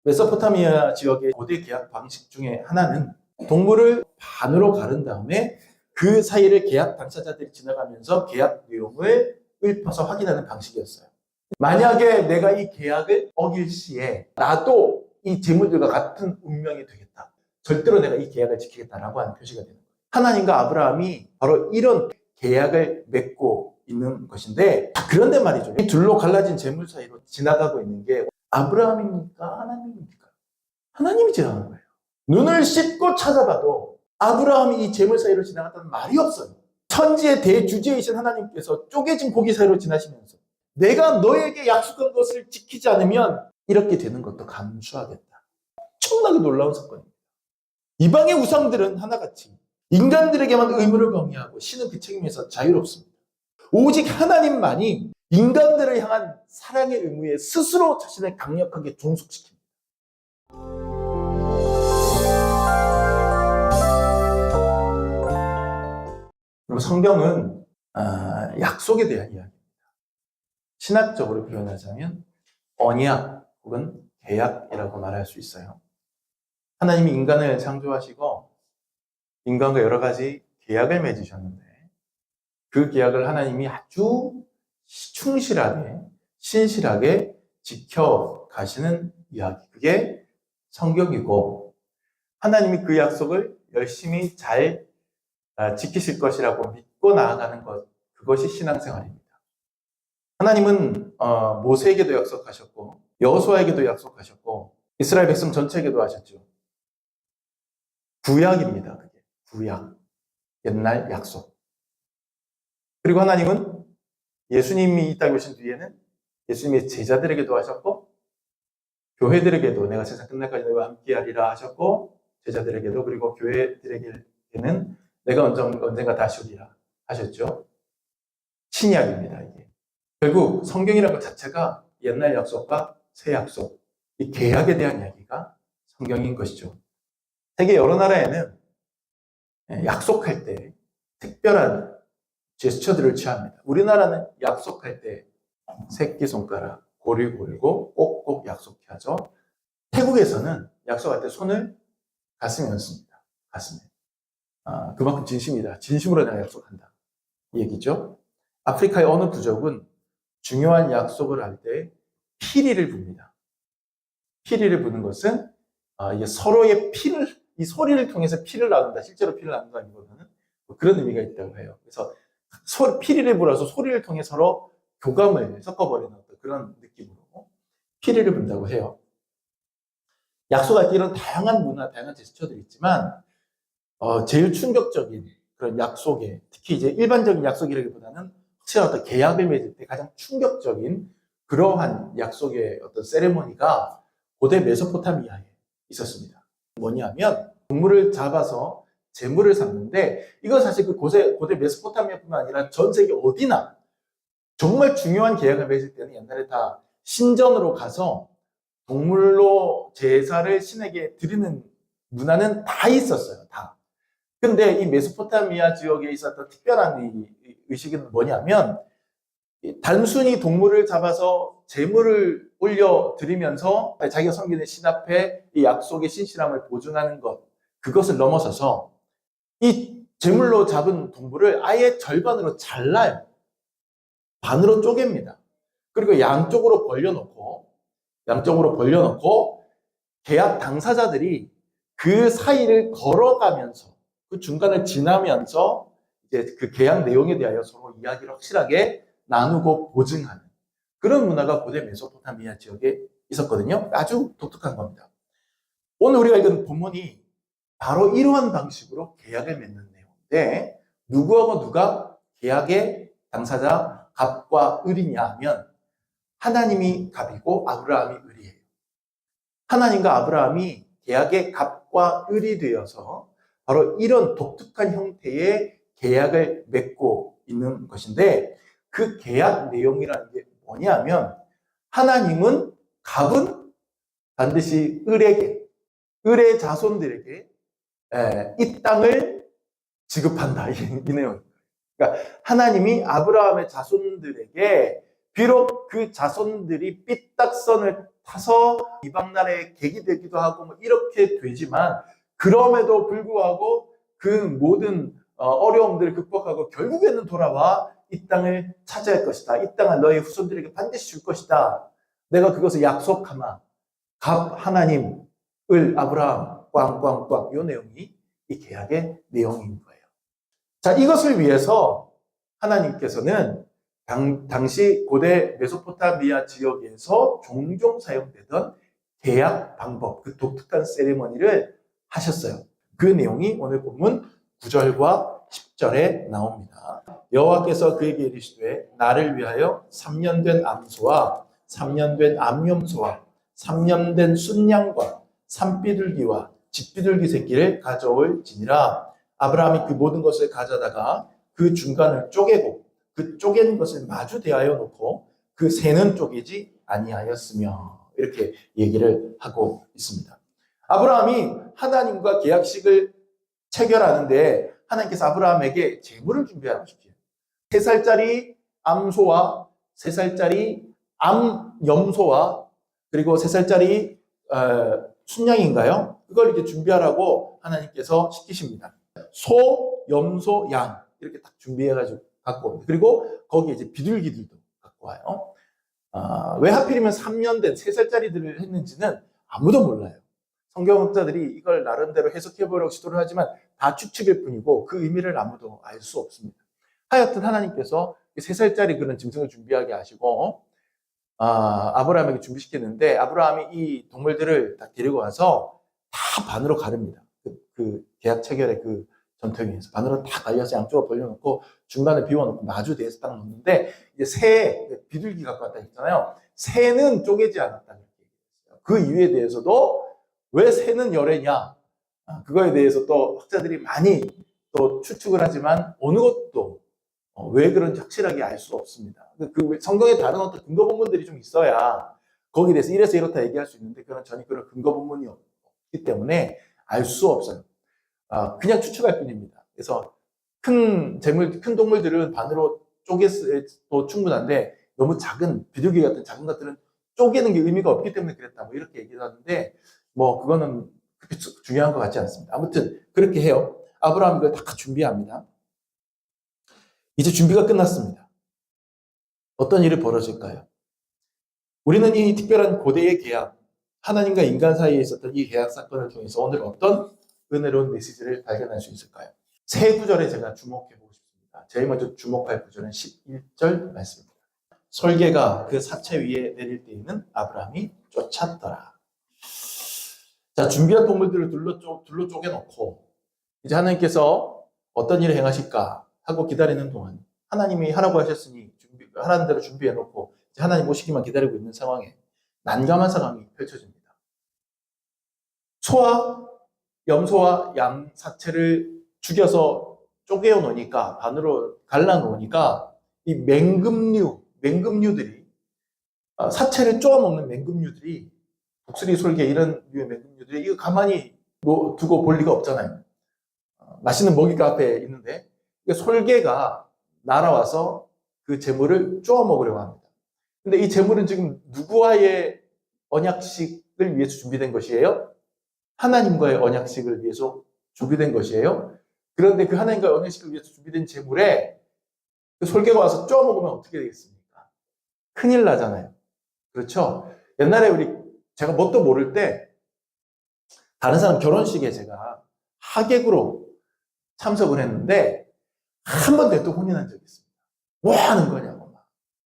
메소포타미아 지역의 고대 계약 방식 중에 하나는 동물을 반으로 가른 다음에 그 사이를 계약 당사자들이 지나가면서 계약 내용을 읊어서 확인하는 방식이었어요. 만약에 내가 이 계약을 어길 시에 나도 이 재물들과 같은 운명이 되겠다. 절대로 내가 이 계약을 지키겠다라고 하는 표시가 되는 거예요. 하나님과 아브라함이 바로 이런 계약을 맺고 있는 것인데, 그런데 말이죠. 이 둘로 갈라진 재물 사이로 지나가고 있는 게 아브라함입니까? 하나님입니까? 하나님이 지나가는 거예요. 눈을 씻고 찾아봐도 아브라함이 이 재물 사이로 지나갔다는 말이 없어요. 천지의 대주제이신 하나님께서 쪼개진 고기 사이로 지나시면서 내가 너에게 약속한 것을 지키지 않으면 이렇게 되는 것도 감수하겠다. 엄청나게 놀라운 사건입니다. 이방의 우상들은 하나같이 인간들에게만 의무를 경미하고 신은 그 책임에서 자유롭습니다. 오직 하나님만이 인간들을 향한 사랑의 의무에 스스로 자신을 강력하게 종속시킵니다. 그리고 성경은 약속에 대한 이야기입니다. 신학적으로 표현하자면 언약 혹은 계약이라고 말할 수 있어요. 하나님이 인간을 창조하시고 인간과 여러 가지 계약을 맺으셨는데 그 계약을 하나님이 아주 충실하게 신실하게 지켜가시는 이야기, 그게 성경이고, 하나님이 그 약속을 열심히 잘 지키실 것이라고 믿고 나아가는 것, 그것이 신앙생활입니다. 하나님은 모세에게도 약속하셨고 여호수아에게도 약속하셨고 이스라엘 백성 전체에게도 하셨죠. 구약입니다. 그게 구약, 옛날 약속. 그리고 하나님은 예수님이 이 땅에 오신 뒤에는 예수님의 제자들에게도 하셨고 교회들에게도 내가 세상 끝날까지 너희와 함께하리라 하셨고, 제자들에게도, 그리고 교회들에게는 내가 언젠가 다시 오리라 하셨죠. 신약입니다. 이게 결국 성경이라는 것 자체가 옛날 약속과 새 약속, 이 계약에 대한 이야기가 성경인 것이죠. 세계 여러 나라에는 약속할 때 특별한 제스처들을 취합니다. 우리나라는 약속할 때 새끼손가락 고리 걸고 꼭꼭 약속하죠. 태국에서는 약속할 때 손을 가슴에 얹습니다. 가슴에. 그만큼 진심이다. 진심으로 내가 약속한다. 이 얘기죠. 아프리카의 어느 부족은 중요한 약속을 할 때 피리를 붑니다. 피리를 부는 것은 이게 서로의 피를, 이 소리를 통해서 피를 나눈다. 실제로 피를 나눈다기보다는 그런 의미가 있다고 해요. 그래서 피리를 불어서 소리를 통해 서로 교감을 섞어버리는 그런 느낌으로 피리를 분다고 해요. 약속할 때 이런 다양한 문화, 다양한 제스처들이 있지만 제일 충격적인 그런 약속에, 특히 이제 일반적인 약속이라기보다는 확실한 어떤 계약을 맺을 때 가장 충격적인 그러한 약속의 어떤 세레모니가 고대 메소포타미아에 있었습니다. 뭐냐면 동물을 잡아서 제물을 삼는데, 이건 사실 그 고대 메소포타미아뿐만 아니라 전 세계 어디나 정말 중요한 계약을 맺을 때는 옛날에 다 신전으로 가서 동물로 제사를 신에게 드리는 문화는 다 있었어요. 다. 근데 이 메소포타미아 지역에 있었던 특별한 이 의식은 뭐냐면, 단순히 동물을 잡아서 제물을 올려드리면서 자기가 섬기는 신 앞에 이 약속의 신실함을 보증하는 것, 그것을 넘어서서 이 제물로 잡은 동물을 아예 절반으로 잘라요. 반으로 쪼갭니다. 그리고 양쪽으로 벌려놓고 계약 당사자들이 그 사이를 걸어가면서 그 중간을 지나면서 이제 그 계약 내용에 대하여 서로 이야기를 확실하게 나누고 보증하는 그런 문화가 고대 메소포타미아 지역에 있었거든요. 아주 독특한 겁니다. 오늘 우리가 읽은 본문이 바로 이러한 방식으로 계약을 맺는 내용인데, 누구하고 누가 계약의 당사자 갑과 을이냐 하면 하나님이 갑이고 아브라함이 을이에요. 하나님과 아브라함이 계약의 갑과 을이 되어서 바로 이런 독특한 형태의 계약을 맺고 있는 것인데, 그 계약 내용이라는 게 뭐냐면 하나님은 갑은 반드시 을의 자손들에게 이 땅을 지급한다. 이 내용입니다. 그러니까 하나님이 아브라함의 자손들에게 비록 그 자손들이 삐딱선을 타서 이방 나라의 객이 되기도 하고 뭐 이렇게 되지만, 그럼에도 불구하고 그 모든 어려움들을 극복하고 결국에는 돌아와 이 땅을 차지할 것이다. 이 땅을 너의 후손들에게 반드시 줄 것이다. 내가 그것을 약속하마. 하나님을 아브라함 꽝꽝꽝, 이 내용이 이 계약의 내용인 거예요. 자, 이것을 위해서 하나님께서는 당시 고대 메소포타미아 지역에서 종종 사용되던 계약 방법, 그 독특한 세리머니를 하셨어요. 그 내용이 오늘 본문 9절과 10절에 나옵니다. 여호와께서 그에게 이르시되 나를 위하여 3년 된 암소와 3년 된 암염소와 3년 된 순양과 산비둘기와 집비둘기 새끼를 가져올지니라. 아브라함이 그 모든 것을 가져다가 그 중간을 쪼개고 그 쪼갠 것을 마주 대하여 놓고 그 새는 쪼개지 아니하였으며, 이렇게 얘기를 하고 있습니다. 아브라함이 하나님과 계약식을 체결하는데 하나님께서 아브라함에게 제물을 준비하라고 하십시오. 3살짜리 암소와 3살짜리 암염소와 그리고 3살짜리 순양인가요? 그걸 이렇게 준비하라고 하나님께서 시키십니다. 소, 염소, 양 이렇게 딱 준비해가지고 갖고 옵니다. 그리고 거기에 이제 비둘기들도 갖고 와요. 왜 하필이면 3년 된 3살짜리들을 했는지는 아무도 몰라요. 성경학자들이 이걸 나름대로 해석해보려고 시도를 하지만 다 추측일 뿐이고 그 의미를 아무도 알 수 없습니다. 하여튼 하나님께서 3살짜리 그런 짐승을 준비하게 하시고 아브라함에게 준비시켰는데, 아브라함이 이 동물들을 딱 데리고 와서 다 반으로 가릅니다. 그 계약 체결의 그 전통에 의해서 반으로 다 갈려서 양쪽으로 벌려놓고 중간에 비워놓고 마주 대해서 딱 놓는데, 이제 새, 비둘기 갖고 왔다 했잖아요. 새는 쪼개지 않았다. 그 이유에 대해서도 왜 새는 열애냐, 그거에 대해서 또 학자들이 많이 또 추측을 하지만 어느 것도 왜 그런지 확실하게 알 수 없습니다. 그 성경에 다른 어떤 근거 본문들이 좀 있어야 거기에 대해서 이래서 이렇다 얘기할 수 있는데, 그런 전혀 그런 근거 본문이 없기 때문에 알 수 없어요. 그냥 추측할 뿐입니다. 그래서 큰 동물들은 반으로 쪼개도 충분한데, 너무 작은 비둘기 같은 작은 것들은 쪼개는 게 의미가 없기 때문에 그랬다, 뭐 이렇게 얘기를 하는데, 뭐 그거는 그렇게 중요한 것 같지 않습니다. 아무튼 그렇게 해요. 아브라함이 그걸 다 준비합니다. 이제 준비가 끝났습니다. 어떤 일이 벌어질까요? 우리는 이 특별한 고대의 계약, 하나님과 인간 사이에 있었던 이 계약 사건을 통해서 오늘 어떤 은혜로운 메시지를 발견할 수 있을까요? 세 구절에 제가 주목해 보고 싶습니다. 제일 먼저 주목할 구절은 11절 말씀입니다. 솔개가 그 사체 위에 내릴 때에는 아브라함이 쫓았더라. 자, 준비한 동물들을 둘로 쪼개놓고 이제 하나님께서 어떤 일을 행하실까 하고 기다리는 동안, 하나님이 하라고 하셨으니 하라는 대로 준비해놓고 이제 하나님 오시기만 기다리고 있는 상황에 난감한 상황이 펼쳐집니다. 소와 염소와 양 사체를 죽여서 쪼개어 놓으니까, 반으로 갈라 놓으니까 이 맹금류들이, 사체를 쪼아 먹는 맹금류들이, 독수리, 솔개 이런 류의 맹금류들이 이거 가만히 두고 볼 리가 없잖아요. 맛있는 먹이가 앞에 있는데 솔개가 날아와서 그 재물을 쪼아 먹으려고 합니다. 근데 이 재물은 지금 누구와의 언약식을 위해서 준비된 것이에요? 하나님과의 언약식을 위해서 준비된 것이에요. 그런데 그 하나님과의 언약식을 위해서 준비된 재물에 그 솔개가 와서 쪼아 먹으면 어떻게 되겠습니까? 큰일 나잖아요. 그렇죠? 옛날에 제가 뭣도 모를 때 다른 사람 결혼식에 제가 하객으로 참석을 했는데 한 번도 또 혼인한 적이 있습니다. 뭐 하는 거냐고.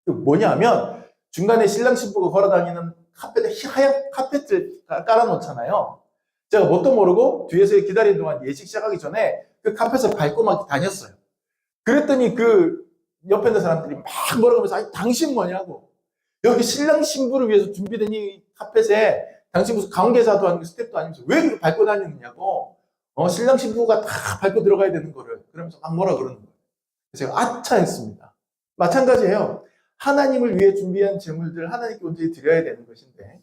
뭐냐면 중간에 신랑 신부가 걸어다니는 하얀 카펫을 깔아놓잖아요. 제가 뭣도 모르고 뒤에서 기다리는 동안 예식 시작하기 전에 그 카펫을 밟고 막 다녔어요. 그랬더니 그 옆에 있는 사람들이 막 뭐라고 하면서, 아니 당신 뭐냐고. 여기 신랑 신부를 위해서 준비된 이 카펫에 당신 무슨 관계자도 아니고 스텝도 아니면서 왜 이렇게 밟고 다니느냐고. 신랑 신부가 다 밟고 들어가야 되는 거를. 그러면서 막 뭐라 그러는 거예요. 그래서 제가 아차 했습니다. 마찬가지예요. 하나님을 위해 준비한 제물들 하나님께 온전히 드려야 되는 것인데,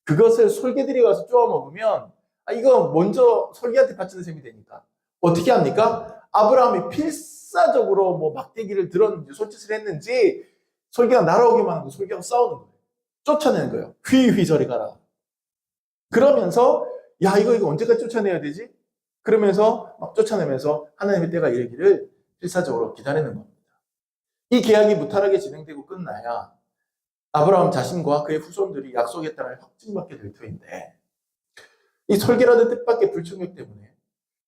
그것을 솔개들이 와서 쪼아 먹으면 이거 먼저 솔개한테 바치는 셈이 되니까 어떻게 합니까? 아브라함이 필사적으로 뭐 막대기를 들었는지 손짓을 했는지 솔개가 날아오기만 하고 솔개가 싸우는 거예요. 쫓아내는 거예요. 휘휘 저리 가라. 그러면서 야 이거 언제까지 쫓아내야 되지? 그러면서 막 쫓아내면서 하나님의 때가 이르기를 필사적으로 기다리는 겁니다. 이 계약이 무탈하게 진행되고 끝나야 아브라함 자신과 그의 후손들이 약속의 땅을 확증받게 될 터인데 이 설계라는 뜻밖의 불충격 때문에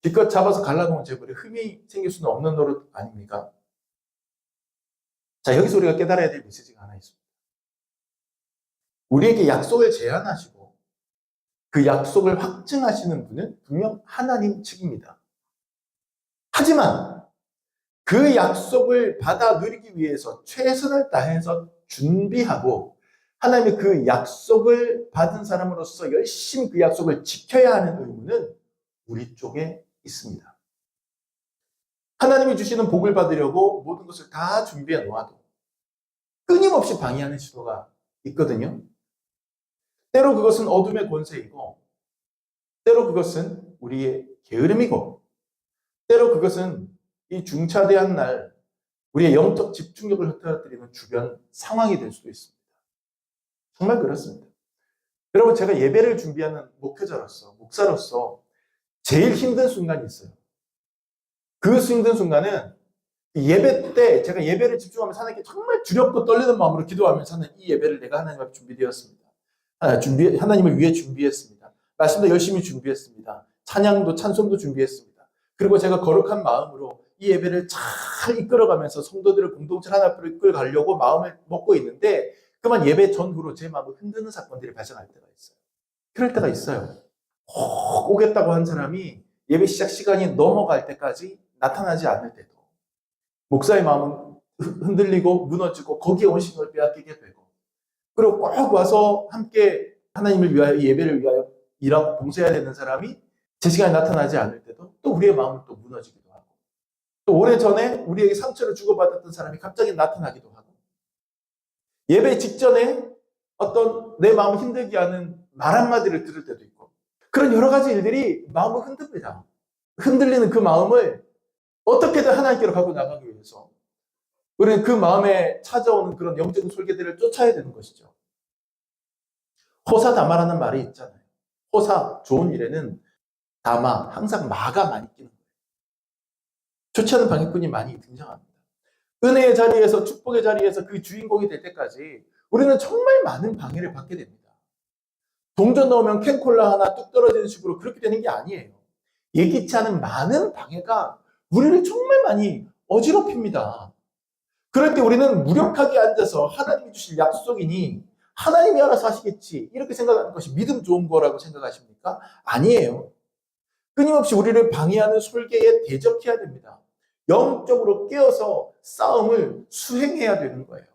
기껏 잡아서 갈라놓은 재물에 흠이 생길 수는 없는 노릇 아닙니까? 자, 여기서 우리가 깨달아야 될 메시지가 하나 있습니다. 우리에게 약속을 제안하시고 그 약속을 확증하시는 분은 분명 하나님 측입니다. 하지만 그 약속을 받아 누리기 위해서 최선을 다해서 준비하고 하나님의 그 약속을 받은 사람으로서 열심히 그 약속을 지켜야 하는 의무는 우리 쪽에 있습니다. 하나님이 주시는 복을 받으려고 모든 것을 다 준비해 놓아도 끊임없이 방해하는 시도가 있거든요. 때로 그것은 어둠의 권세이고 때로 그것은 우리의 게으름이고 때로 그것은 이 중차대한 날 우리의 영적 집중력을 흐트러뜨리는 주변 상황이 될 수도 있습니다. 정말 그렇습니다. 여러분 제가 예배를 준비하는 목회자로서 목사로서 제일 힘든 순간이 있어요. 그 힘든 순간은 예배 때 제가 예배를 집중하면서 하나님께 정말 두렵고 떨리는 마음으로 기도하면서 하는 이 예배를 내가 하나님 앞에 준비되었습니다. 하나님을 위해 준비했습니다. 말씀도 열심히 준비했습니다. 찬양도 찬송도 준비했습니다. 그리고 제가 거룩한 마음으로 이 예배를 잘 이끌어가면서 성도들을 공동체 하나 앞으로 이끌어가려고 마음을 먹고 있는데 그만 예배 전후로 제 마음을 흔드는 사건들이 발생할 때가 있어요. 그럴 때가 있어요. 꼭 오겠다고 한 사람이 예배 시작 시간이 넘어갈 때까지 나타나지 않을 때도 목사의 마음은 흔들리고 무너지고 거기에 온신을 빼앗기게 되고 그리고 꼭 와서 함께 하나님을 위하여 예배를 위하여 일하고 봉사해야 되는 사람이 제 시간에 나타나지 않을 때도 또 우리의 마음은 또 무너지기도 하고 또 오래전에 우리에게 상처를 주고받았던 사람이 갑자기 나타나기도 하고 예배 직전에 어떤 내 마음을 힘들게 하는 말 한마디를 들을 때도 있고 그런 여러 가지 일들이 마음을 흔듭니다. 흔들리는 그 마음을 어떻게든 하나님께로 갖고 나가기 위해서 우리는 그 마음에 찾아오는 그런 영적인 솔개들을 쫓아야 되는 것이죠. 호사다마라는 말이 있잖아요. 호사, 좋은 일에는 다마, 항상 마가 많이 끼는 거예요. 좋지 않은 방해꾼이 많이 등장합니다. 은혜의 자리에서 축복의 자리에서 그 주인공이 될 때까지 우리는 정말 많은 방해를 받게 됩니다. 동전 넣으면 캔콜라 하나 뚝 떨어지는 식으로 그렇게 되는 게 아니에요. 예기치 않은 많은 방해가 우리를 정말 많이 어지럽힙니다. 그럴 때 우리는 무력하게 앉아서 하나님이 주실 약속이니 하나님이 알아서 하시겠지 이렇게 생각하는 것이 믿음 좋은 거라고 생각하십니까? 아니에요. 끊임없이 우리를 방해하는 솔개에 대적해야 됩니다. 영적으로 깨어서 싸움을 수행해야 되는 거예요.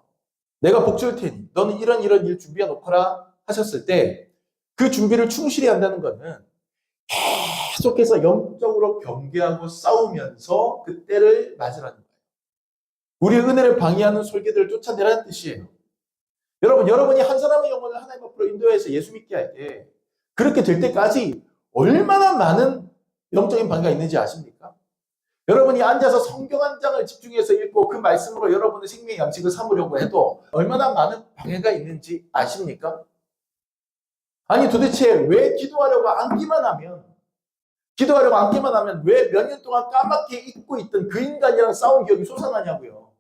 내가 복 줄 테니 너는 이런 일 준비해 놓거라 하셨을 때 그 준비를 충실히 한다는 것은 계속해서 영적으로 경계하고 싸우면서 그 때를 맞으라는 거예요. 우리의 은혜를 방해하는 솔개들을 쫓아내라는 뜻이에요. 여러분이 한 사람의 영혼을 하나님 앞으로 인도해서 예수 믿게 할 때 그렇게 될 때까지 얼마나 많은 영적인 방해가 있는지 아십니까? 여러분이 앉아서 성경 한 장을 집중해서 읽고 그 말씀으로 여러분의 생명의 양식을 삼으려고 해도 얼마나 많은 방해가 있는지 아십니까? 아니 도대체 왜 기도하려고 앉기만 하면 왜 몇 년 동안 까맣게 잊고 있던 그 인간이랑 싸운 기억이 솟아나냐고요.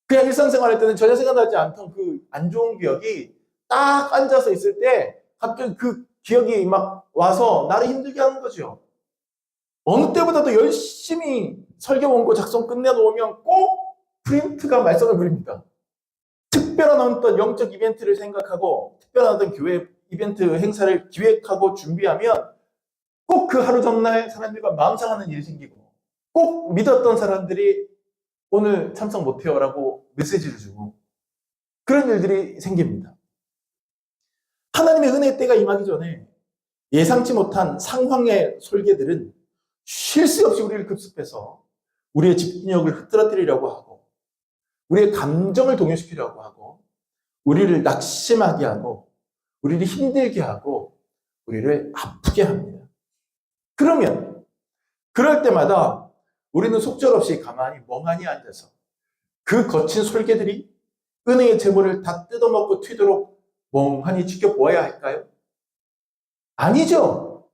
그냥 일상생활할 때는 전혀 생각나지 않던 그 안 좋은 기억이 딱 앉아서 있을 때 갑자기 그 기억이 막 와서 나를 힘들게 하는 거죠. 어느 때보다도 열심히 설교 원고 작성 끝내놓으면 꼭 프린트가 말썽을 부립니다. 특별한 어떤 영적 이벤트를 생각하고 특별한 어떤 교회 이벤트 행사를 기획하고 준비하면 꼭 그 하루 전날 사람들과 마음 상하는 일이 생기고 꼭 믿었던 사람들이 오늘 참석 못해요 라고 메시지를 주고 그런 일들이 생깁니다. 하나님의 은혜의 때가 임하기 전에 예상치 못한 상황의 솔개들은 쉴 새 없이 우리를 급습해서 우리의 집중력을 흐트러뜨리려고 하고 우리의 감정을 동요시키려고 하고 우리를 낙심하게 하고 우리를 힘들게 하고 우리를 아프게 합니다. 그럴 때마다 우리는 속절없이 가만히 멍하니 앉아서 그 거친 솔개들이 은혜의 재물을 다 뜯어먹고 튀도록 멍하니 지켜보아야 할까요? 아니죠.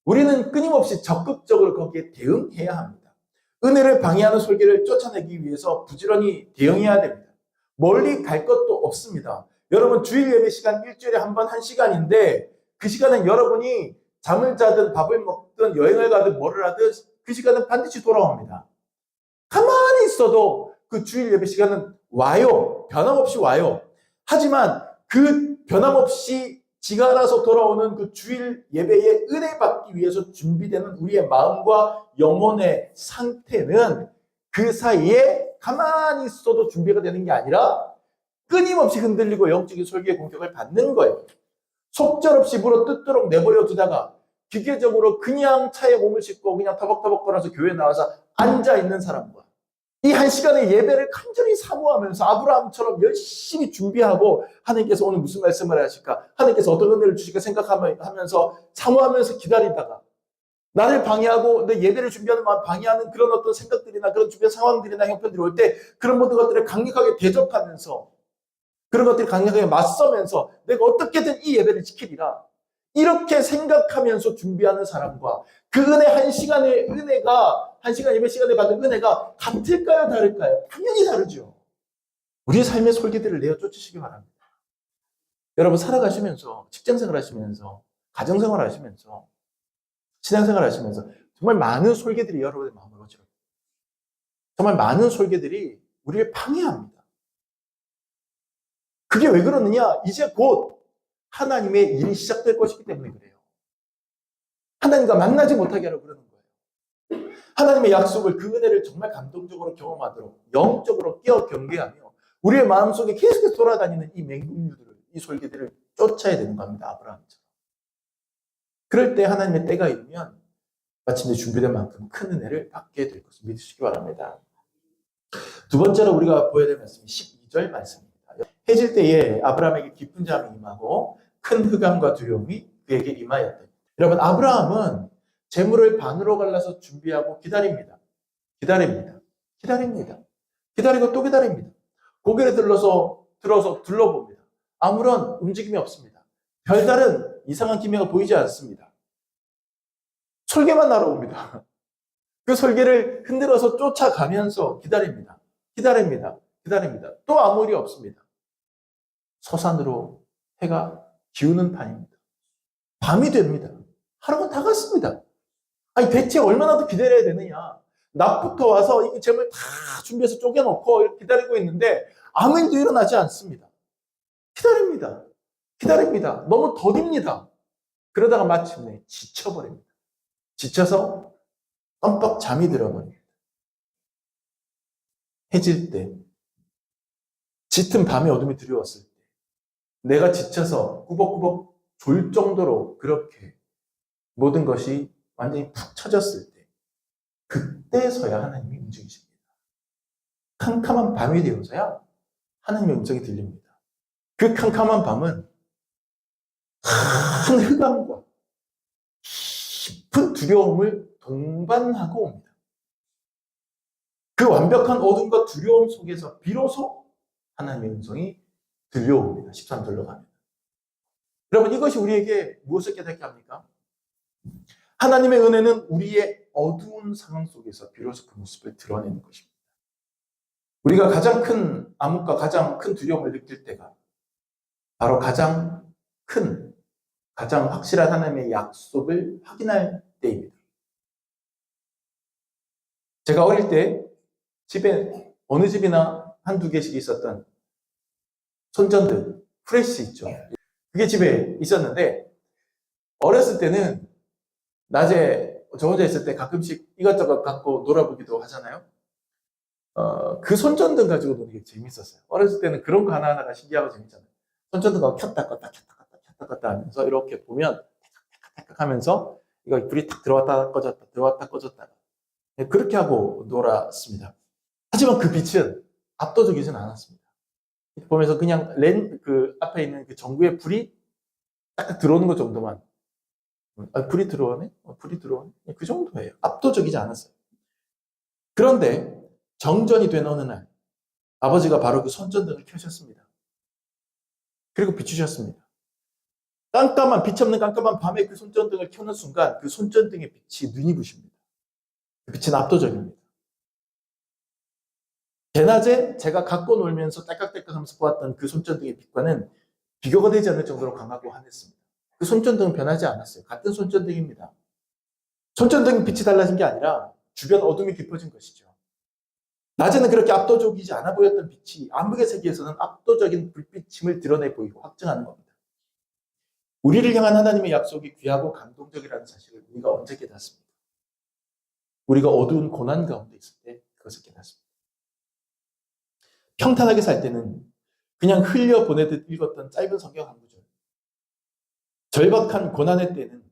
우리는 끊임없이 적극적으로 거기에 대응해야 합니다. 은혜를 방해하는 솔개를 쫓아내기 위해서 부지런히 대응해야 됩니다. 멀리 갈 것도 없습니다. 여러분, 주일 예배 시간 일주일에 한 번 1시간인데 그 시간은 여러분이 잠을 자든 밥을 먹든 여행을 가든 뭐를 하든 그 시간은 반드시 돌아옵니다. 가만히 있어도 그 주일 예배 시간은 와요. 변함없이 와요. 하지만 그 변함없이 지가 알아서 돌아오는 그 주일 예배의 은혜 받기 위해서 준비되는 우리의 마음과 영혼의 상태는 그 사이에 가만히 있어도 준비가 되는 게 아니라 끊임없이 흔들리고 영적인 설교의 공격을 받는 거예요. 속절없이 물어뜯도록 내버려 두다가 기계적으로 그냥 차에 몸을 싣고 그냥 터벅터벅 걸어서 교회에 나와서 앉아있는 사람과 이 1시간의 예배를 간절히 사모하면서 아브라함처럼 열심히 준비하고 하나님께서 오늘 무슨 말씀을 하실까? 하나님께서 어떤 은혜를 주실까 생각하면서 사모하면서 기다리다가 나를 방해하고 내 예배를 준비하는 마음 방해하는 그런 어떤 생각들이나 그런 주변 상황들이나 형편들이 올 때 그런 모든 것들을 강력하게 대적하면서 그런 것들이 강력하게 맞서면서 내가 어떻게든 이 예배를 지키리라. 이렇게 생각하면서 준비하는 사람과 그 은혜 1시간의 은혜가 1시간 예배 시간에 받은 은혜가 같을까요? 다를까요? 당연히 다르죠. 우리의 삶의 솔기들을 내어 쫓으시기 바랍니다. 여러분 살아가시면서 직장생활 하시면서 가정생활 하시면서 신앙생활 하시면서 정말 많은 솔기들이 여러분의 마음을 어지럽혀요. 정말 많은 솔기들이 우리를 방해합니다. 그게 왜 그러느냐? 이제 곧 하나님의 일이 시작될 것이기 때문에 그래요. 하나님과 만나지 못하게 하려고 그러는 거예요. 하나님의 약속을 그 은혜를 정말 감동적으로 경험하도록 영적으로 깨어 경계하며 우리의 마음속에 계속해서 돌아다니는 이 맹금류들을 이 솔기들을 쫓아야 되는 겁니다. 아브라함처럼. 그럴 때 하나님의 때가 이르면 마침내 준비된 만큼 큰 은혜를 받게 될 것을 믿으시기 바랍니다. 두 번째로 우리가 보여야 될 말씀이 12절 말씀입니다. 해질 때에 아브라함에게 깊은 잠이 임하고 큰 흑암과 두려움이 그에게 임하였다. 여러분, 아브라함은 재물을 반으로 갈라서 준비하고 기다립니다. 기다리고 또 기다립니다. 고개를 들어서 둘러봅니다. 아무런 움직임이 없습니다. 별다른 이상한 기미가 보이지 않습니다. 설계만 날아옵니다. 그 설계를 흔들어서 쫓아가면서 기다립니다. 또 아무 일이 없습니다. 서산으로 해가 기우는 판입니다. 밤이 됩니다. 하루가 다 갔습니다. 아니 대체 얼마나 더 기다려야 되느냐. 낮부터 와서 이 재물 다 준비해서 쪼개놓고 이렇게 기다리고 있는데 아무 일도 일어나지 않습니다. 기다립니다. 너무 더딥니다. 그러다가 마침내 지쳐버립니다. 지쳐서 깜빡 잠이 들어버립니다. 해질 때, 짙은 밤의 어둠이 두려웠을 때, 내가 지쳐서 꾸벅꾸벅 졸 정도로 그렇게 모든 것이 완전히 푹 처졌을 때, 그때서야 하나님이 움직이십니다. 캄캄한 밤이 되어서야 하나님의 음성이 들립니다. 그 캄캄한 밤은 큰 흑암과 깊은 두려움을 동반하고 옵니다. 그 완벽한 어둠과 두려움 속에서 비로소 하나님의 음성이 들려옵니다. 13절로 가면. 여러분, 이것이 우리에게 무엇을 깨닫게 합니까? 하나님의 은혜는 우리의 어두운 상황 속에서 비로소 그 모습을 드러내는 것입니다. 우리가 가장 큰 암흑과 가장 큰 두려움을 느낄 때가 바로 가장 확실한 하나님의 약속을 확인할 때입니다. 제가 어릴 때 집에 어느 집이나 한두 개씩 있었던 손전등, 프레시 있죠. 그게 집에 있었는데 어렸을 때는 낮에 저 혼자 있을 때 가끔씩 이것저것 갖고 놀아보기도 하잖아요. 그 손전등 가지고 노는 게 재밌었어요. 어렸을 때는 그런 거 하나하나가 신기하고 재밌잖아요. 손전등 켰다 껐다 하면서 이렇게 보면 탁탁탁 하면서 이거 불이 탁 들어왔다 꺼졌다 그렇게 하고 놀았습니다. 하지만 그 빛은 압도적이진 않았습니다. 보면서 그냥 그 앞에 있는 그 전구의 불이 딱 들어오는 것 정도만. 불이 들어오네? 그 정도예요. 압도적이지 않았어요. 그런데 정전이 된 어느 날 아버지가 바로 그 손전등을 켜셨습니다. 그리고 비추셨습니다. 깜깜한, 빛 없는 깜깜한 밤에 그 손전등을 켜는 순간 그 손전등의 빛이 눈이 부십니다. 그 빛은 압도적입니다. 대낮에 제가 갖고 놀면서 딸깍딸깍 하면서 보았던 그 손전등의 빛과는 비교가 되지 않을 정도로 강하고 환했습니다. 그 손전등은 변하지 않았어요. 같은 손전등입니다. 손전등 빛이 달라진 게 아니라 주변 어둠이 깊어진 것이죠. 낮에는 그렇게 압도적이지 않아 보였던 빛이 암흑의 세계에서는 압도적인 불빛임을 드러내 보이고 확증하는 겁니다. 우리를 향한 하나님의 약속이 귀하고 감동적이라는 사실을 우리가 언제 깨닫습니까? 우리가 어두운 고난 가운데 있을 때 그것을 깨닫습니다. 평탄하게 살 때는 그냥 흘려보내듯 읽었던 짧은 성경 한 구절, 절박한 고난의 때는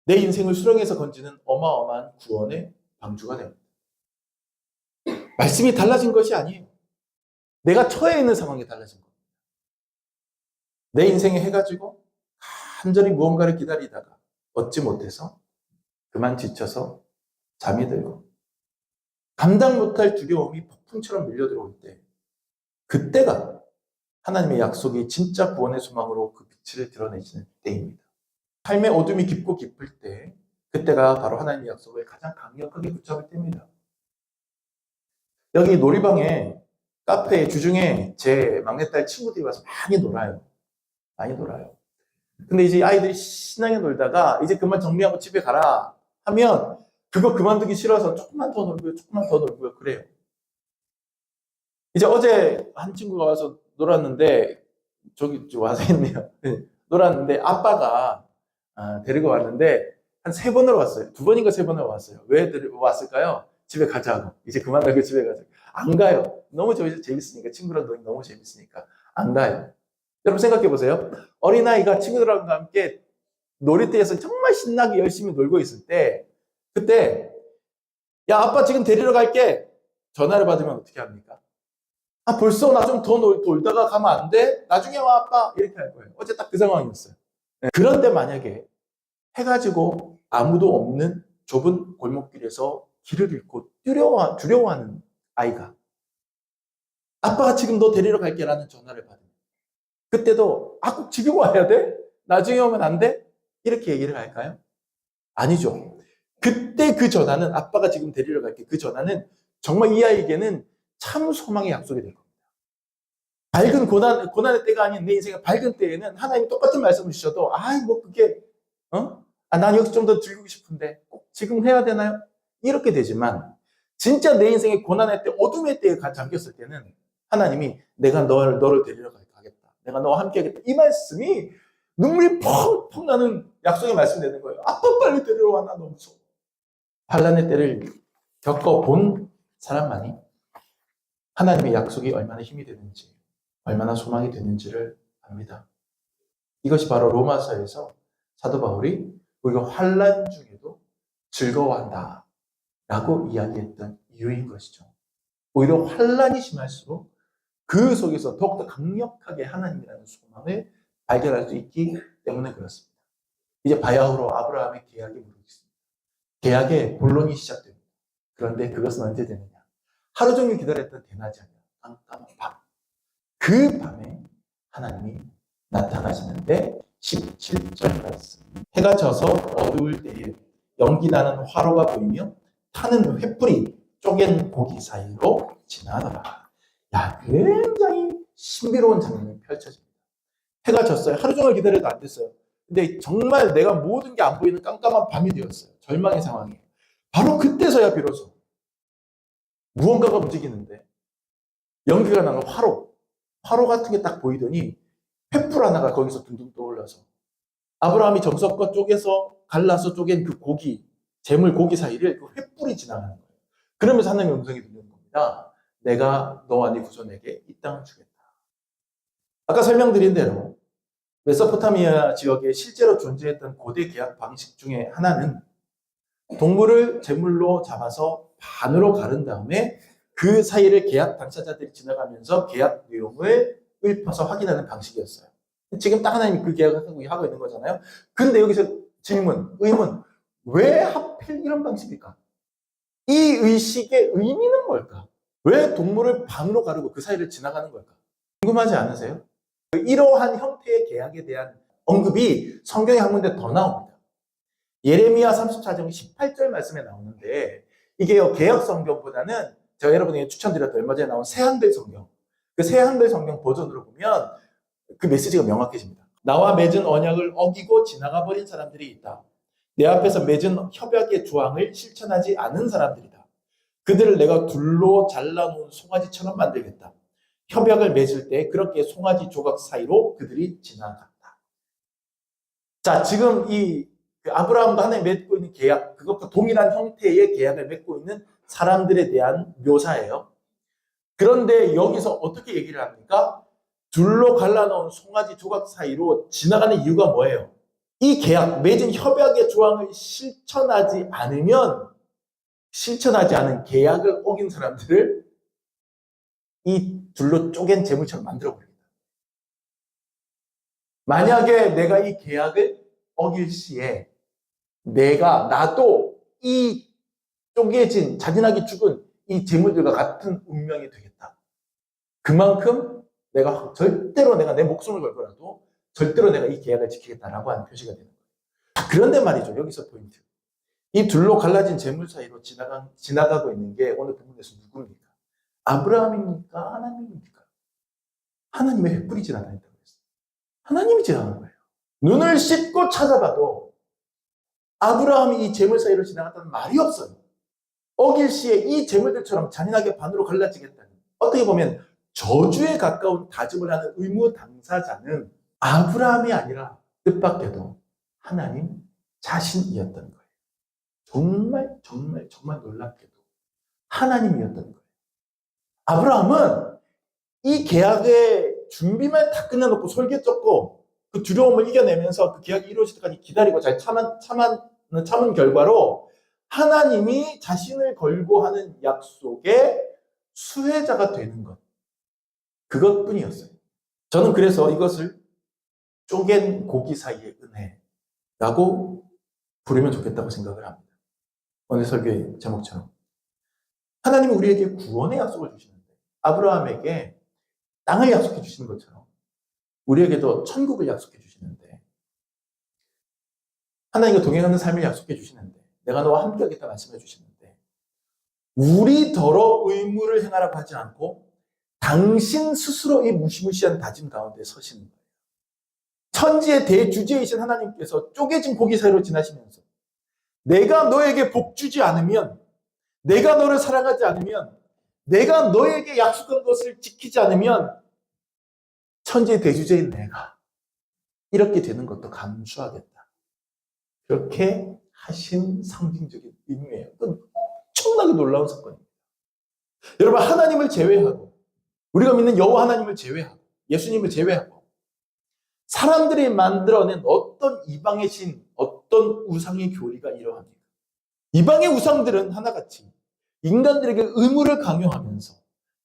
내 인생을 수렁에서 건지는 어마어마한 구원의 방주가 됩니다. 말씀이 달라진 것이 아니에요. 내가 처해 있는 상황이 달라진 겁니다. 내 인생에 해가지고 간절히 무언가를 기다리다가 얻지 못해서 그만 지쳐서 잠이 들고 감당 못할 두려움이 폭풍처럼 밀려들어올 때 그때가 하나님의 약속이 진짜 구원의 소망으로 그 빛을 드러내시는 때입니다. 삶의 어둠이 깊고 깊을 때 그때가 바로 하나님의 약속을 가장 강력하게 붙잡을 때입니다. 여기 놀이방에 카페에 주중에 제 막내딸 친구들이 와서 많이 놀아요. 많이 놀아요. 근데 이제 아이들이 신나게 놀다가 이제 그만 정리하고 집에 가라 하면 그거 그만두기 싫어서 조금만 더 놀고요. 조금만 더 놀고요. 그래요. 이제 어제 한 친구가 와서 놀았는데 저기 와서 있네요. 놀았는데 아빠가 데리고 왔는데 한 3번을 왔어요. 2번인가 3번을 왔어요. 왜 왔을까요? 집에 가자고. 이제 그만 놀고 집에 가자고. 안 가요. 너무 재밌으니까. 친구랑 놀기 너무 재밌으니까. 안 가요. 여러분 생각해 보세요. 어린아이가 친구들과 함께 놀이터에서 정말 신나게 열심히 놀고 있을 때 그때 야 아빠 지금 데리러 갈게. 전화를 받으면 어떻게 합니까? 벌써 나 좀 더 놀다가 가면 안 돼? 나중에 와 아빠 이렇게 할 거예요. 어제 딱 그 상황이었어요. 그런데 만약에 해가지고 아무도 없는 좁은 골목길에서 길을 잃고 두려워하는 아이가 아빠가 지금 너 데리러 갈게 라는 전화를 받으면 그때도 꼭 지금 와야 돼? 나중에 오면 안 돼? 이렇게 얘기를 할까요? 아니죠. 그때 그 전화는 아빠가 지금 데리러 갈게 그 전화는 정말 이 아이에게는 참 소망의 약속이 될 겁니다. 밝은 고난의 때가 아닌 내 인생의 밝은 때에는 하나님이 똑같은 말씀을 주셔도 뭐 그게 난 여기서 좀 더 즐기고 싶은데 꼭 지금 해야 되나요? 이렇게 되지만 진짜 내 인생의 고난의 때 어둠의 때에 잠겼을 때는 하나님이 내가 너를 데리러 가겠다. 내가 너와 함께 하겠다. 이 말씀이 눈물이 펑펑 나는 약속의 말씀이 되는 거예요. 아빠 빨리 데리러 와. 나 너무 무서워. 환난의 때를 겪어본 사람만이 하나님의 약속이 얼마나 힘이 되는지 얼마나 소망이 되는지를 압니다. 이것이 바로 로마서에서 사도 바울이 우리가 환난 중에도 즐거워한다 라고 이야기했던 이유인 것이죠. 오히려 환난이 심할수록 그 속에서 더욱더 강력하게 하나님이라는 소망을 발견할 수 있기 때문에 그렇습니다. 이제 바야흐로 아브라함의 계약이 이루어졌습니다. 계약의 본론이 시작됩니다. 그런데 그것은 언제 되느냐? 하루 종일 기다렸던 대낮이 아니라 깜깜한 밤. 그 밤에 하나님이 나타나시는데 17절 말씀. 해가 져서 어두울 때에 연기나는 화로가 보이며 타는 횃불이 쪼갠 고기 사이로 지나더라. 굉장히 신비로운 장면이 펼쳐집니다. 해가 졌어요. 하루 종일 기다려도 안 됐어요. 근데 정말 내가 모든 게 안 보이는 깜깜한 밤이 되었어요. 절망의 상황이에요. 바로 그때서야 비로소 무언가가 움직이는데 연기가 나는 화로 같은 게 딱 보이더니 횃불 하나가 거기서 둥둥 떠올라서 아브라함이 정석과 쪼개서 갈라서 쪼갠 그 재물 고기 사이를 그 횃불이 지나가는 거예요. 그러면서 하나님의 음성이 들리는 겁니다. 내가 너와 네 후손에게 이 땅을 주겠다. 아까 설명드린 대로 메소포타미아 지역에 실제로 존재했던 고대 계약 방식 중에 하나는 동물을 제물로 잡아서 반으로 가른 다음에 그 사이를 계약 당사자들이 지나가면서 계약 내용을 읊어서 확인하는 방식이었어요. 지금 딱 하나님이 그 계약을 하고 있는 거잖아요. 근데 여기서 의문, 왜 하필 이런 방식일까? 이 의식의 의미는 뭘까? 왜 동물을 반으로 가르고 그 사이를 지나가는 걸까? 궁금하지 않으세요? 이러한 형태의 계약에 대한 언급이 성경에 한 군데 더 나옵니다. 예레미야 34장 18절 말씀에 나오는데 이게요, 개역 성경보다는 제가 여러분에게 추천드렸던 얼마 전에 나온 새한글 성경, 그 새한글 성경 버전으로 보면 그 메시지가 명확해집니다. 나와 맺은 언약을 어기고 지나가 버린 사람들이 있다. 내 앞에서 맺은 협약의 조항을 실천하지 않은 사람들이다. 그들을 내가 둘로 잘라놓은 송아지처럼 만들겠다. 협약을 맺을 때 그렇게 송아지 조각 사이로 그들이 지나갔다. 자, 지금 이 아브라함과 하나님 맺고 있는 계약, 그것과 동일한 형태의 계약을 맺고 있는 사람들에 대한 묘사예요. 그런데 여기서 어떻게 얘기를 합니까? 둘로 갈라놓은 송아지 조각 사이로 지나가는 이유가 뭐예요? 이 계약, 맺은 협약의 조항을 실천하지 않은 계약을 어긴 사람들을 이 둘로 쪼갠 재물처럼 만들어버립니다. 만약에 내가 이 계약을 어길 시에 나도 이 쪼개진, 잔인하게 죽은 이 재물들과 같은 운명이 되겠다. 그만큼 절대로 내가 내 목숨을 걸고라도 절대로 내가 이 계약을 지키겠다라고 하는 표시가 되는 거예요. 그런데 말이죠. 여기서 포인트. 이 둘로 갈라진 재물 사이로 지나가고 있는 게 오늘 본문에서 누구입니까? 아브라함입니까? 하나님입니까? 하나님의 횃불이 지나다닌다고 했어요. 하나님이 지나가는 거예요. 눈을 씻고 찾아봐도 아브라함이 이 재물 사이로 지나갔다는 말이 없어요. 어길 시에 이 재물들처럼 잔인하게 반으로 갈라지겠다는, 어떻게 보면 저주에 가까운 다짐을 하는 의무 당사자는 아브라함이 아니라 뜻밖에도 하나님 자신이었던 거예요. 정말 놀랍게도 하나님이었던 거예요. 아브라함은 이 계약의 준비만 다 끝내놓고 솔깃 쫓고 그 두려움을 이겨내면서 그 계약이 이루어질 때까지 기다리고 잘 참은 결과로 하나님이 자신을 걸고 하는 약속의 수혜자가 되는 것, 그것뿐이었어요. 저는 그래서 이것을 쪼갠 고기 사이의 은혜라고 부르면 좋겠다고 생각을 합니다. 오늘 설교의 제목처럼 하나님이 우리에게 구원의 약속을 주시는데, 아브라함에게 땅을 약속해 주시는 것처럼 우리에게도 천국을 약속해 주시는데, 하나님과 동행하는 삶을 약속해 주시는데, 내가 너와 함께 하겠다 말씀해 주시는데, 우리더러 의무를 행하라고 하지 않고 당신 스스로 이 무시무시한 다짐 가운데 서시는 거예요. 천지의 대주제이신 하나님께서 쪼개진 고기 사이로 지나시면서 내가 너에게 복 주지 않으면, 내가 너를 사랑하지 않으면, 내가 너에게 약속한 것을 지키지 않으면 천지의 대주제인 내가 이렇게 되는 것도 감수하겠다. 그렇게 하신 상징적인 의미예요. 엄청나게 놀라운 사건입니다. 여러분, 하나님을 제외하고, 우리가 믿는 여호와 하나님을 제외하고, 예수님을 제외하고 사람들이 만들어낸 어떤 이방의 신, 어떤 우상의 교리가 이러합니까? 이방의 우상들은 하나같이 인간들에게 의무를 강요하면서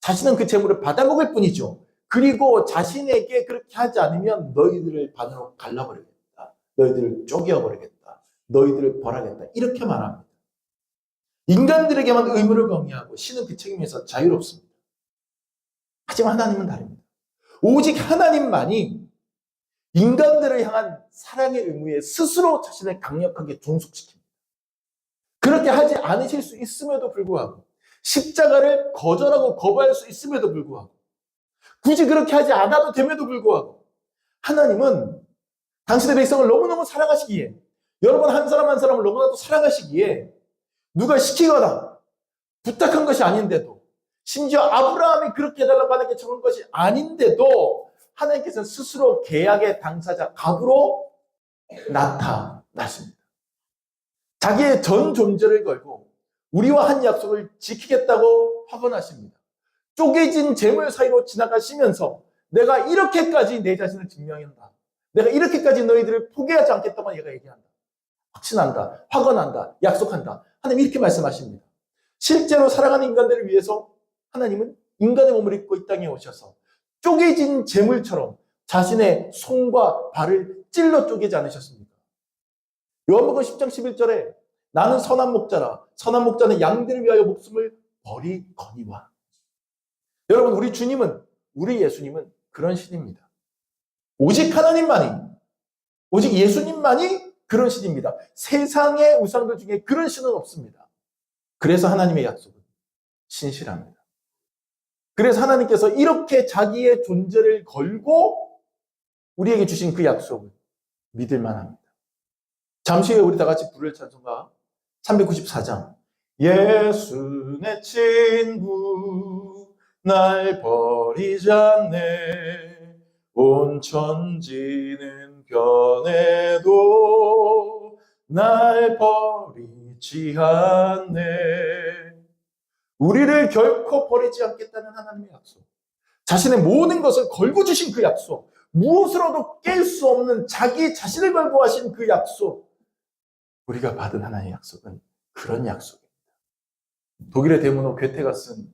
자신은 그 재물을 받아먹을 뿐이죠. 그리고 자신에게 그렇게 하지 않으면 너희들을 반으로 갈라버리겠다, 너희들을 쪼개어버리겠다, 너희들을 벌하겠다, 이렇게 말합니다. 인간들에게만 의무를 강요하고 신은 그 책임에서 자유롭습니다. 하지만 하나님은 다릅니다. 오직 하나님만이 인간들을 향한 사랑의 의무에 스스로 자신을 강력하게 종속시킵니다. 그렇게 하지 않으실 수 있음에도 불구하고, 십자가를 거절하고 거부할 수 있음에도 불구하고, 굳이 그렇게 하지 않아도 됨에도 불구하고, 하나님은 당신의 백성을 너무너무 사랑하시기에, 여러분 한 사람 한 사람을 너무나도 사랑하시기에 누가 시키거나 부탁한 것이 아닌데도, 심지어 아브라함이 그렇게 해달라고 하나님께 적은 것이 아닌데도 하나님께서는 스스로 계약의 당사자 갑으로 나타났습니다. 자기의 전 존재를 걸고 우리와 한 약속을 지키겠다고 확언하십니다. 쪼개진 재물 사이로 지나가시면서 내가 이렇게까지 내 자신을 증명한다, 내가 이렇게까지 너희들을 포기하지 않겠다고 얘가 얘기한다, 확신한다, 확언한다, 약속한다. 하나님 이렇게 말씀하십니다. 실제로 사랑하는 인간들을 위해서 하나님은 인간의 몸을 입고 이 땅에 오셔서 쪼개진 재물처럼 자신의 손과 발을 찔러 쪼개지 않으셨습니까? 요한복음 10장 11절에 나는 선한 목자라, 선한 목자는 양들을 위하여 목숨을 버리거니와, 여러분, 우리 예수님은 그런 신입니다. 오직 하나님만이, 오직 예수님만이 그런 신입니다. 세상의 우상들 중에 그런 신은 없습니다. 그래서 하나님의 약속은 신실합니다. 그래서 하나님께서 이렇게 자기의 존재를 걸고 우리에게 주신 그 약속을 믿을 만합니다. 잠시 후에 우리 다 같이 부를 찬송가 394장. 예수 내 친구 날 버리지 않네. 온 천지는 변해도 날 버리지 않네. 우리를 결코 버리지 않겠다는 하나님의 약속. 자신의 모든 것을 걸고 주신 그 약속. 무엇으로도 깰 수 없는 자기 자신을 걸고 하신 그 약속. 우리가 받은 하나님의 약속은 그런 약속입니다. 독일의 대문호 괴테가 쓴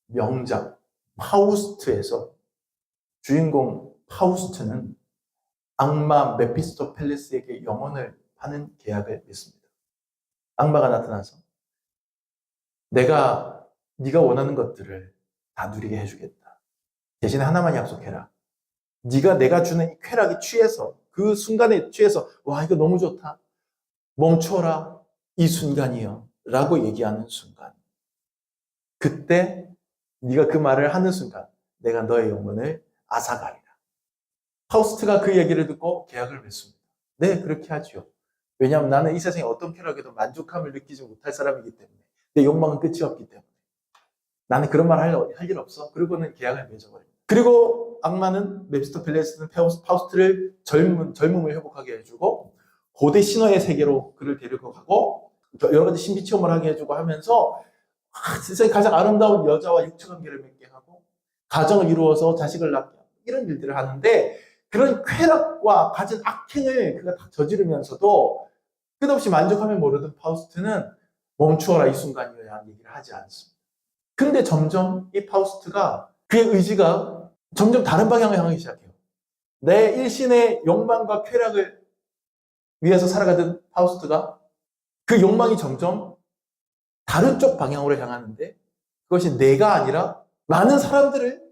명작 파우스트에서 주인공 파우스트는 악마 메피스토펠레스에게 영혼을 파는 계약을 맺습니다. 악마가 나타나서 네가 원하는 것들을 다 누리게 해주겠다. 대신에 하나만 약속해라. 네가 내가 주는 이 쾌락에 취해서, 그 순간에 취해서 와 이거 너무 좋다. 멈춰라. 이 순간이요. 라고 얘기하는 순간. 그때 네가 그 말을 하는 순간 내가 너의 영혼을 앗아가리라. 파우스트가 그 얘기를 듣고 계약을 맺습니다. 네, 그렇게 하죠. 왜냐하면 나는 이 세상에 어떤 쾌락에도 만족함을 느끼지 못할 사람이기 때문에, 내 욕망은 끝이 없기 때문에 나는 그런 말 할 일 없어. 그리고는 계약을 맺어버립니다. 그리고 악마는 메피스토펠레스는 파우스트를 젊음을 회복하게 해주고 고대 신화의 세계로 그를 데리고 가고 여러 가지 신비 체험을 하게 해주고 하면서 세상에 가장 아름다운 여자와 육체 관계를 맺게 하고 가정을 이루어서 자식을 낳게 하고 이런 일들을 하는데, 그런 쾌락과 가진 악행을 그가 다 저지르면서도 끝없이 만족함을 모르던 파우스트는 멈추어라 이 순간이어야 얘기를 하지 않습니다. 근데 점점 이 파우스트가 그의 의지가 점점 다른 방향을 향하기 시작해요. 내 일신의 욕망과 쾌락을 위해서 살아가던 파우스트가 그 욕망이 점점 다른 쪽 방향으로 향하는데, 그것이 내가 아니라 많은 사람들을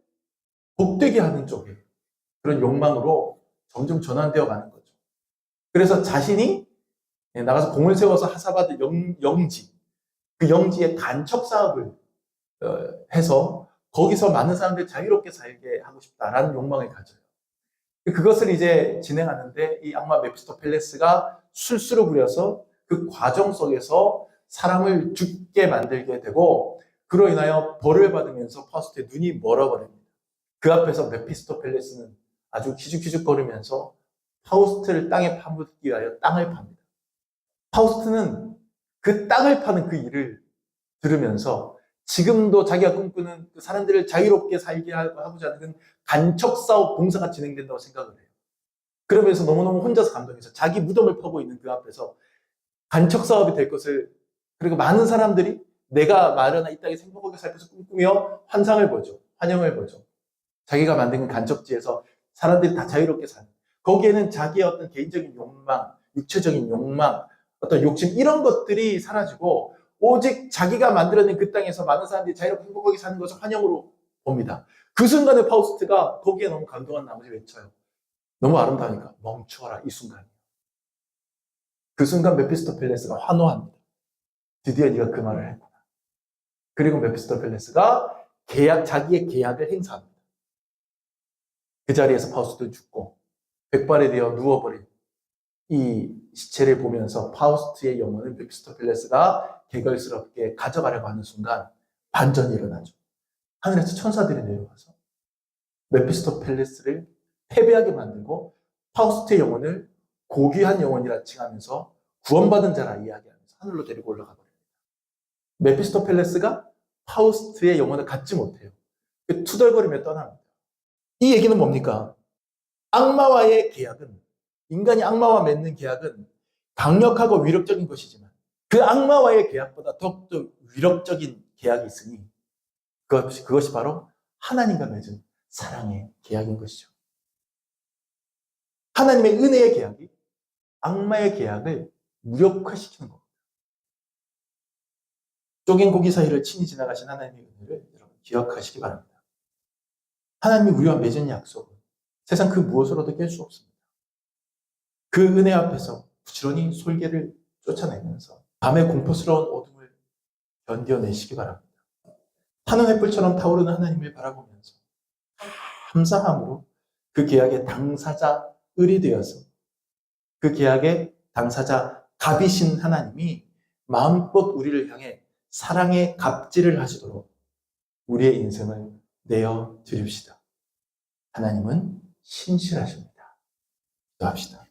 복되게 하는 쪽에 그런 욕망으로 점점 전환되어 가는 거죠. 그래서 자신이 나가서 공을 세워서 하사받을 영지, 그 영지의 간척 사업을 해서 거기서 많은 사람들이 자유롭게 살게 하고 싶다라는 욕망을 가져요. 그것을 이제 진행하는데 이 악마 메피스토펠레스가 술수를 부려서 그 과정 속에서 사람을 죽게 만들게 되고, 그로 인하여 벌을 받으면서 파우스트의 눈이 멀어버립니다. 그 앞에서 메피스토펠레스는 아주 기죽기죽거리면서 파우스트를 땅에 파묻기 위하여 땅을 팝니다. 파우스트는 그 땅을 파는 그 일을 들으면서 지금도 자기가 꿈꾸는 그 사람들을 자유롭게 살게 하고자 하는 간척사업 봉사가 진행된다고 생각을 해요. 그러면서 너무너무 혼자서 감동해서 자기 무덤을 파고 있는 그 앞에서 간척사업이 될 것을, 그리고 많은 사람들이 내가 마련한 이 땅에서 행복하게 살 것을 꿈꾸며 환상을 보죠. 환영을 보죠. 자기가 만든 간척지에서 사람들이 다 자유롭게 사는, 거기에는 자기의 어떤 개인적인 욕망, 육체적인 욕망, 어떤 욕심 이런 것들이 사라지고 오직 자기가 만들어낸 그 땅에서 많은 사람들이 자유롭게 행복하게 사는 것을 환영으로 봅니다. 그 순간에 파우스트가 거기에 너무 감동한 나머지 외쳐요. 너무 아름다우니까 멈추어라 이 순간. 그 순간 메피스토펠레스가 환호합니다. 드디어 네가 그 말을 했구나. 그리고 메피스토펠레스가 자기의 계약을 행사합니다. 그 자리에서 파우스트는 죽고 백발이 되어 누워버린 이 시체를 보면서 파우스트의 영혼을 메피스토펠레스가 개걸스럽게 가져가려고 하는 순간 반전이 일어나죠. 하늘에서 천사들이 내려와서 메피스토펠레스를 패배하게 만들고 파우스트의 영혼을 고귀한 영혼이라 칭하면서 구원받은 자라 이야기하면서 하늘로 데리고 올라가 버립니다. 메피스토펠레스가 파우스트의 영혼을 갖지 못해요. 투덜거리며 떠납니다. 이 얘기는 뭡니까? 악마와의 계약은, 인간이 악마와 맺는 계약은 강력하고 위력적인 것이지만 그 악마와의 계약보다 더욱더 위력적인 계약이 있으니 그것이 바로 하나님과 맺은 사랑의 계약인 것이죠. 하나님의 은혜의 계약이 악마의 계약을 무력화시키는 겁니다. 쪼갠 고기 사이를 친히 지나가신 하나님의 은혜를 여러분 기억하시기 바랍니다. 하나님이 우리와 맺은 약속은 세상 그 무엇으로도 깰 수 없습니다. 그 은혜 앞에서 부지런히 솔개를 쫓아내면서 밤의 공포스러운 어둠을 견뎌내시기 바랍니다. 타는 횃불처럼 타오르는 하나님을 바라보면서 감사함으로 그 계약의 당사자 을이 되어서 그 계약의 당사자 갑이신 하나님이 마음껏 우리를 향해 사랑의 갑질을 하시도록 우리의 인생을 내어 드립시다. 하나님은 신실하십니다. 기도합시다.